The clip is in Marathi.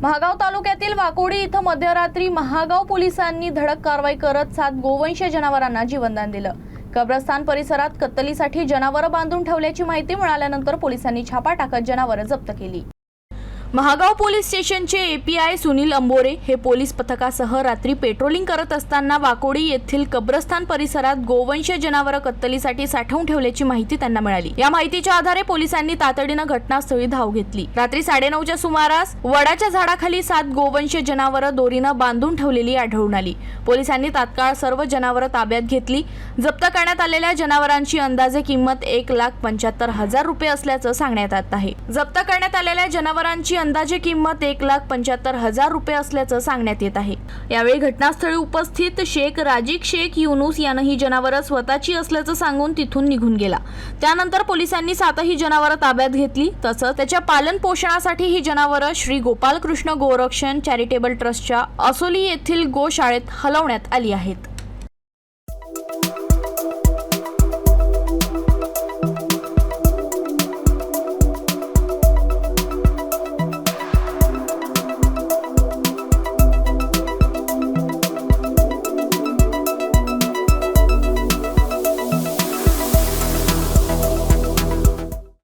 महागाव तालुक्यातील वाकोडी इथं मध्यरात्री महागाव पोलिसांनी धडक कारवाई करत 7 गोवंश जनावरांना जीवनदान दिलं। कब्रस्तान परिसरात कत्तलीसाठी जनावरं बांधून ठेवल्याची माहिती मिळाल्यानंतर पोलिसांनी छापा टाकत जनावरं जप्त केली। महागाव पोलीस स्टेशनचे एपीआय सुनील अंबोरे हे पोलीस पथकासह रात्री पेट्रोलिंग करत असताना वाकोडी येथील कब्रस्तान परिसरात गोवंश जनावरं कत्तलीसाठी साठवून ठेवल्याची माहिती त्यांना मिळाली। या माहितीच्या आधारे पोलिसांनी तातडीनं घटनास्थळी धाव घेतली। रात्री 9:30च्या सुमारास वडाच्या झाडाखाली 7 गोवंश जनावरं दोरीनं बांधून ठेवलेली आढळून आली। पोलिसांनी तात्काळ सर्व जनावरं ताब्यात घेतली। जप्त करण्यात आलेल्या जनावरांची अंदाजे किंमत 1,75,000 रुपये असल्याचं सांगण्यात येत आहे। जप्त करण्यात आलेल्या जनावरांची अंदाजे किंमत 1,75,000 रुपये असल्याचं सांगण्यात येत आहे। यावेळी घटनास्थळी उपस्थित शेख राजिक शेख युनुस यानं ही जनावरं स्वतःची असल्याचं सांगून तिथून निघून गेला। त्यानंतर पोलिसांनी 7ही जनावरं ताब्यात घेतली। तसंच त्याच्या पालन पोषणासाठी ही जनावरं श्री गोपालकृष्ण गोरक्षण चॅरिटेबल ट्रस्टच्या असोली येथील गोशाळेत हलवण्यात आली आहेत।